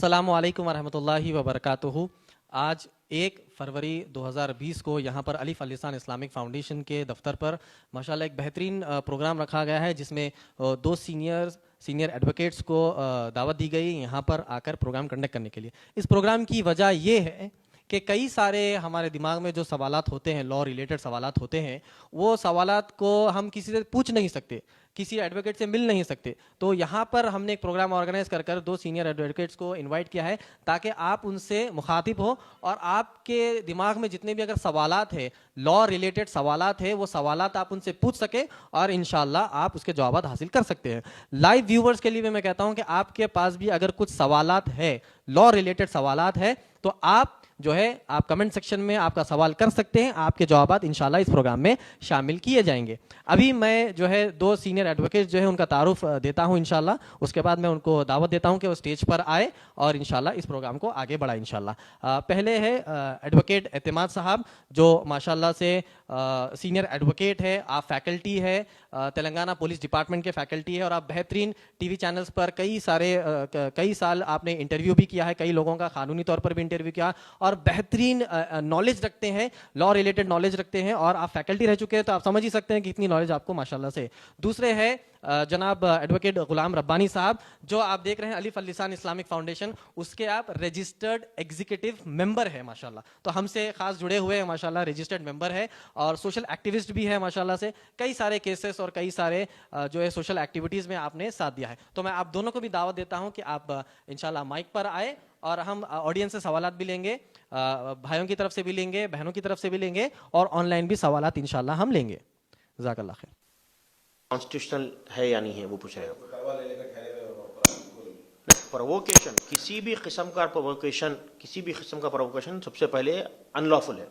السلام علیکم ورحمۃ اللہ وبرکاتہ۔ آج 1 فروری 2020 کو یہاں پر الف السان اسلامک فاؤنڈیشن کے دفتر پر ماشاءاللہ ایک بہترین پروگرام رکھا گیا ہے، جس میں 2 سینئر ایڈوکیٹس کو دعوت دی گئی یہاں پر آ کر پروگرام کنڈکٹ کرنے کے لیے۔ اس پروگرام کی وجہ یہ ہے کہ کئی سارے ہمارے دماغ میں جو سوالات ہوتے ہیں، لا ریلیٹڈ سوالات ہوتے ہیں، وہ سوالات کو ہم کسی سے پوچھ نہیں سکتے، کسی ایڈوکیٹ سے مل نہیں سکتے۔ تو یہاں پر ہم نے ایک پروگرام آرگنائز کر 2 سینئر ایڈوکیٹس کو انوائٹ کیا ہے تاکہ آپ ان سے مخاطب ہو اور آپ کے دماغ میں جتنے بھی اگر سوالات ہیں، لا ریلیٹڈ سوالات ہیں، وہ سوالات آپ ان سے پوچھ سکیں اور انشاءاللہ آپ اس کے جوابات حاصل کر سکتے ہیں۔ لائیو ویورز کے لیے میں کہتا ہوں کہ آپ کے پاس بھی اگر کچھ سوالات ہے، لا ریلیٹڈ سوالات ہے، تو آپ جو ہے آپ کمنٹ سیکشن میں آپ کا سوال کر سکتے ہیں، آپ کے جوابات انشاءاللہ اس پروگرام میں شامل کیے جائیں گے۔ ابھی میں جو ہے 2 سینئر ایڈوکیٹ جو ہے ان کا تعارف دیتا ہوں انشاءاللہ، اس کے بعد میں ان کو دعوت دیتا ہوں کہ وہ اسٹیج پر آئے اور انشاءاللہ اس پروگرام کو آگے بڑھائیں انشاءاللہ۔ پہلے ہے ایڈوکیٹ اعتماد صاحب، جو ماشاءاللہ سے سینئر ایڈوکیٹ ہے، آپ فیکلٹی ہے، تلنگانہ پولیس ڈپارٹمنٹ کے فیکلٹی ہے، اور آپ بہترین ٹی وی چینلز پر کئی سال آپ نے انٹرویو بھی کیا ہے، کئی لوگوں کا قانونی طور پر بھی انٹرویو کیا، اور بہترین نالج رکھتے ہیں، لا ریلیٹڈ نالج رکھتے ہیں، اور آپ فیکلٹی رہ چکے ہیں تو آپ سمجھ ہی سکتے ہیں کہ اتنی نالج آپ کو ماشاءاللہ سے۔ دوسرے ہے جناب ایڈوکیٹ غلام ربانی صاحب، جو آپ دیکھ رہے ہیں الف السان اسلامک فاؤنڈیشن، اس کے آپ رجسٹرڈ ایگزیکٹو ممبر ہیں ماشاءاللہ، تو ہم سے خاص جڑے ہوئے ہیں ماشاءاللہ، رجسٹرڈ ممبر ہے اور سوشل ایکٹیوسٹ بھی ہے ماشاءاللہ سے، کئی سارے کیسز اور کئی سارے جو ہے سوشل ایکٹیویٹیز میں آپ نے ساتھ دیا ہے۔ تو میں آپ دونوں کو بھی دعوت دیتا ہوں کہ آپ انشاءاللہ مائک پر آئے اور ہم آڈینس سے سوالات بھی لیں گے، بھائیوں کی طرف سے بھی لیں گے، بہنوں کی طرف سے بھی لیں گے، اور آن لائن بھی سوالات انشاءاللہ ہم لیں گے۔ جزاک اللہ خیر۔ کانسٹیٹیوشنل ہے یا نہیں ہے وہ پوچھ رہے ہیں۔ پرووکیشن، کسی بھی قسم کا پرووکیشن سب سے پہلے ان لافل ہے۔